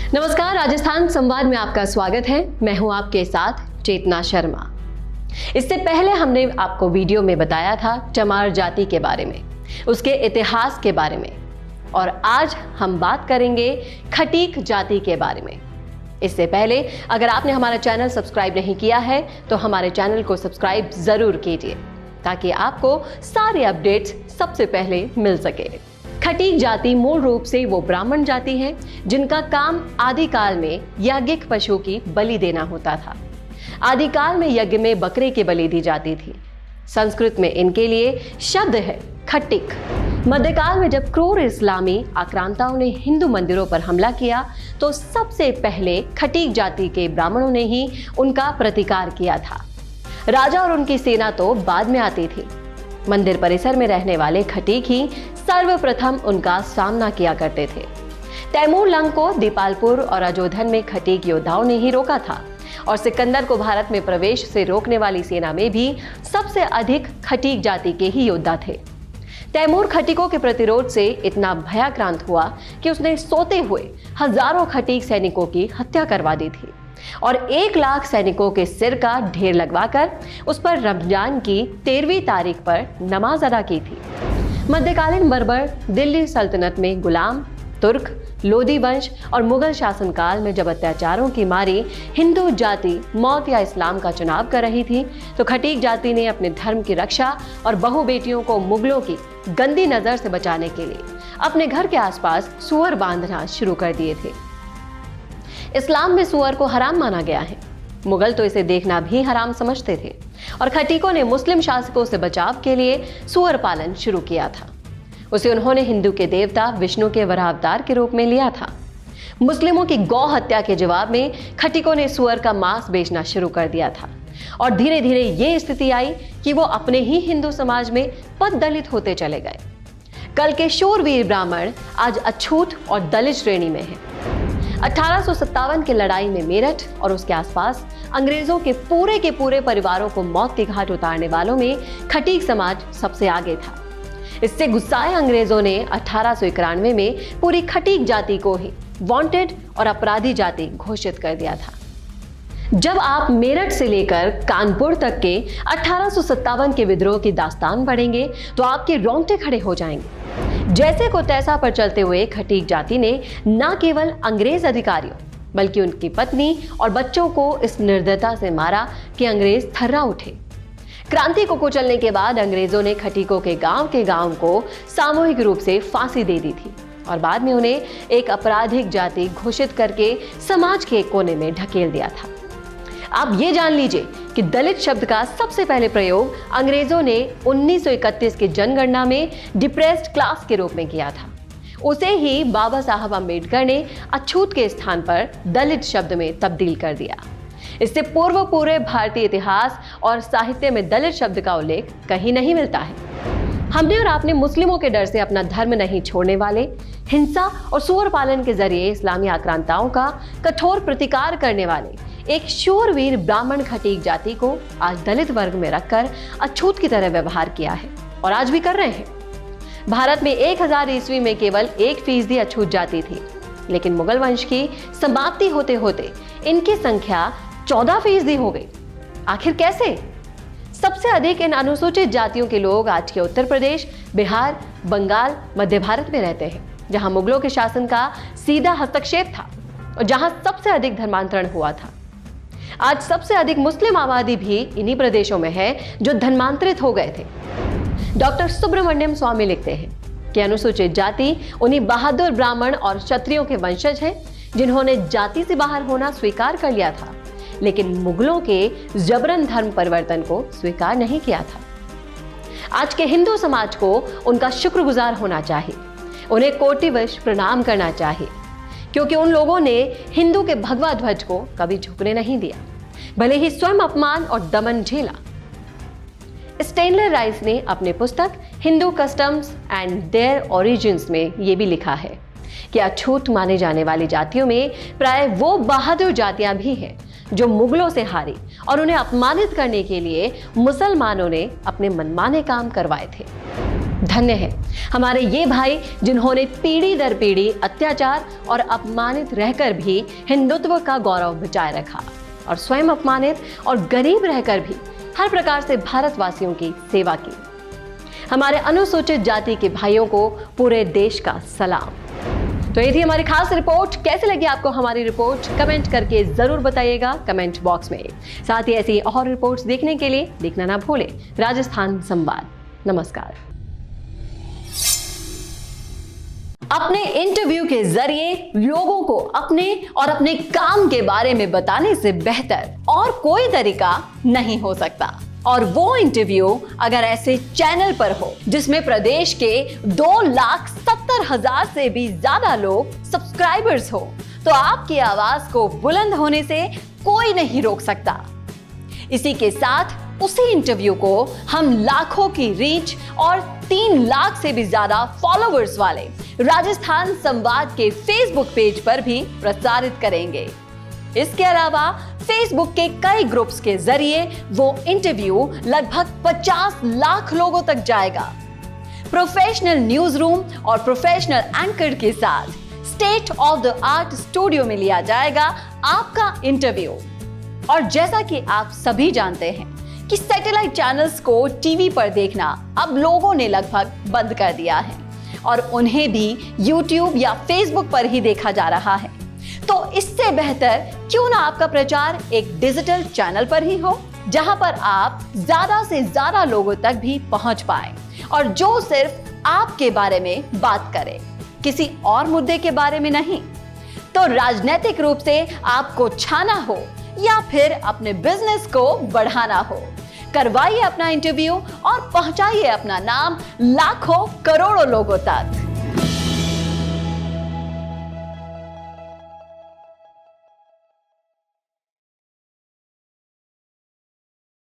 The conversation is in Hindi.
नमस्कार, राजस्थान संवाद में आपका स्वागत है। मैं हूं आपके साथ चेतना शर्मा। इससे पहले हमने आपको वीडियो में बताया था चमार जाति के बारे में, उसके इतिहास के बारे में, और आज हम बात करेंगे खटीक जाति के बारे में। इससे पहले अगर आपने हमारा चैनल सब्सक्राइब नहीं किया है तो हमारे चैनल को सब्सक्राइब जरूर कीजिए ताकि आपको सारे अपडेट्स सबसे पहले मिल सके। खटीक जाति मूल रूप से वो ब्राह्मण जाति है जिनका काम आदिकाल में याज्ञिक पशु की बलि देना होता था। आदिकाल में यज्ञ में बकरे की बलि दी जाती थी। संस्कृत में इनके लिए शब्द है खट्टिक। मध्यकाल में जब क्रूर इस्लामी आक्रांताओं ने हिंदू मंदिरों पर हमला किया तो सबसे पहले खटीक जाति के ब्राह्मणों ने ही उनका प्रतिकार किया था। राजा और उनकी सेना तो बाद में आती थी। मंदिर परिसर में रहने वाले खटीक ही सर्वप्रथम उनका सामना किया करते थे। तैमूर लंग को दीपालपुर और अजोधन में खटीक योद्धाओं ने ही रोका था, और सिकंदर को भारत में प्रवेश से रोकने वाली सेना में भी सबसे अधिक खटीक जाति के ही योद्धा थे। तैमूर खटीकों के प्रतिरोध से इतना भयाक्रांत हुआ कि उसने सोते हुए हजारों खटीक सैनिकों की हत्या करवा दी थी और 1 लाख सैनिकों के सिर का ढेर लगवाकर उस पर रमजान की 13वीं तारीख पर नमाज अदा की थी। मध्यकालीन बर्बर दिल्ली सल्तनत में गुलाम, तुर्क, लोदी वंश और मुगल शासनकाल में जब अत्याचारों की मारी हिंदू जाति मौत या इस्लाम का चुनाव कर रही थी तो खटीक जाति ने अपने धर्म की रक्षा और बहु बेटियों को मुगलों की गंदी नजर से बचाने के लिए अपने घर के आसपास सुअर बांधना शुरू कर दिए थे। इस्लाम में सुअर को हराम माना गया है। मुगल तो इसे देखना भी हराम समझते थे और खटीकों ने मुस्लिम शासकों से बचाव के लिए सुअर पालन शुरू किया था। उसे उन्होंने हिंदू के देवता विष्णु के वरावतार के रूप में लिया था। मुस्लिमों की गौ हत्या के जवाब में खटीकों ने सुअर का मांस बेचना शुरू कर दिया था और धीरे धीरे ये स्थिति आई कि वो अपने ही हिंदू समाज में पद दलित होते चले गए। कल के शूरवीर ब्राह्मण आज अछूत और दलित श्रेणी में है। 1857 की लड़ाई में मेरठ और उसके आसपास अंग्रेजों के पूरे परिवारों को मौत के घाट उतारने वालों में खटीक समाज सबसे आगे था। इससे गुस्साए अंग्रेजों ने 1891 में पूरी खटीक जाति को ही वांटेड और अपराधी जाति घोषित कर दिया था। जब आप मेरठ से लेकर कानपुर तक के 1857 के विद्रोह की दास्तान पढ़ेंगे तो आपके रोंगटे खड़े हो जाएंगे। जैसे को तैसा पर चलते हुए खटीक जाति ने न केवल अंग्रेज अधिकारियों बल्कि उनकी पत्नी और बच्चों को इस निर्दयता से मारा कि अंग्रेज थर्रा उठे। क्रांति को कुचलने के बाद अंग्रेजों ने खटीकों के गांव को सामूहिक रूप से फांसी दे दी थी और बाद में उन्हें एक आपराधिक जाति घोषित करके समाज के कोने में ढकेल दिया था। आप ये जान लीजिए कि दलित शब्द का सबसे पहले प्रयोग अंग्रेजों ने 1931 की जनगणना में डिप्रेस्ड क्लास के रूप में किया था। उसे ही बाबा साहब अम्बेडकर ने अछूत के स्थान पर दलित शब्द में तब्दील कर दिया। इससे पूर्व पूरे भारतीय इतिहास और साहित्य में दलित शब्द का उल्लेख कहीं नहीं मिलता है। हमने और आपने मुस्लिमों के डर से अपना धर्म नहीं छोड़ने वाले, हिंसा और सुअर पालन के जरिए इस्लामी आक्रांताओं का कठोर प्रतिकार करने वाले एक शूरवीर ब्राह्मण खटीक जाति को आज दलित वर्ग में रखकर अछूत की तरह व्यवहार किया है और आज भी कर रहे हैं। भारत में 1000 ईस्वी में केवल 1% अछूत जाति थी, लेकिन मुगल वंश की समाप्ति होते होते इनकी संख्या 14% हो गई। आखिर कैसे? सबसे अधिक इन अनुसूचित जातियों के लोग आज के उत्तर प्रदेश, बिहार, बंगाल, मध्य भारत में रहते हैं, जहां मुगलों के शासन का सीधा हस्तक्षेप था और जहां सबसे अधिक धर्मांतरण हुआ था। आज सबसे अधिक मुस्लिम आबादी भी इन्हीं प्रदेशों में है जो धर्मांतरित हो गए थे। डॉक्टर सुब्रमण्यम स्वामी लिखते हैं कि अनुसूचित जाति उन्हीं बहादुर ब्राह्मण और क्षत्रियों के वंशज हैं जिन्होंने जाति से बाहर होना स्वीकार कर लिया था, लेकिन मुगलों के जबरन धर्म परिवर्तन को स्वीकार नहीं किया था। आज के हिंदू समाज को उनका शुक्रगुजार होना चाहिए, उन्हें कोटिवश प्रणाम करना चाहिए, क्योंकि उन लोगों ने हिंदू के भगवा ध्वज को कभी झुकने नहीं दिया, भले ही स्वयं अपमान और दमन झेला। स्टेनले राइस ने अपने पुस्तक Hindu customs and their origins में यह भी लिखा है कि अछूत माने जाने वाली जातियों में प्राय वो बहादुर जातियां भी हैं जो मुगलों से हारी और उन्हें अपमानित करने के लिए मुसलमानों ने अपने मनमाने काम करवाए थे। धन्य है हमारे ये भाई जिन्होंने पीढ़ी दर पीढ़ी अत्याचार और अपमानित रहकर भी हिंदुत्व का गौरव बचाए रखा और स्वयं अपमानित और गरीब रहकर भी हर प्रकार से भारतवासियों की सेवा की। हमारे अनुसूचित जाति के भाइयों को पूरे देश का सलाम। तो ये थी हमारी खास रिपोर्ट। कैसे लगी आपको हमारी रिपोर्ट कमेंट करके जरूर बताइएगा कमेंट बॉक्स में। साथ ही ऐसी और रिपोर्ट्स देखने के लिए देखना ना भूलें राजस्थान संवाद। नमस्कार। अपने इंटरव्यू के जरिए लोगों को अपने और अपने काम के बारे में बताने से बेहतर और कोई तरीका नहीं हो सकता। और वो इंटरव्यू अगर ऐसे चैनल पर हो जिसमें प्रदेश के 2,70,000 से भी ज्यादा लोग सब्सक्राइबर्स हो, तो आपकी आवाज को बुलंद होने से कोई नहीं रोक सकता। इसी के साथ उसी इंटरव्यू को हम लाखों की रीच और 3 लाख से भी ज्यादा फॉलोअर्स वाले राजस्थान संवाद के फेसबुक पेज पर भी प्रसारित करेंगे। इसके अलावा फेसबुक के कई ग्रुप्स के जरिए वो इंटरव्यू लगभग 50 लाख लोगों तक जाएगा। प्रोफेशनल न्यूज रूम और प्रोफेशनल एंकर के साथ state of the art studio में लिया जाएगा आपका इंटरव्यू। और जैसा कि आप सभी जानते हैं कि सैटेलाइट चैनल्स को टीवी पर देखना अब लोगों ने लगभग बंद कर दिया है और उन्हें भी YouTube या Facebook पर ही देखा जा रहा है। तो इससे बेहतर क्यों ना आपका प्रचार एक डिजिटल चैनल पर ही हो, जहां पर आप ज्यादा से ज्यादा लोगों तक भी पहुंच पाए और जो सिर्फ आपके बारे में बात करे, किसी और मुद्दे के बारे में नहीं। तो राजनीतिक रूप से आपको छाना हो या फिर अपने बिजनेस को बढ़ाना हो, करवाइए अपना इंटरव्यू और पहुंचाइए अपना नाम लाखों करोड़ों लोगों तक।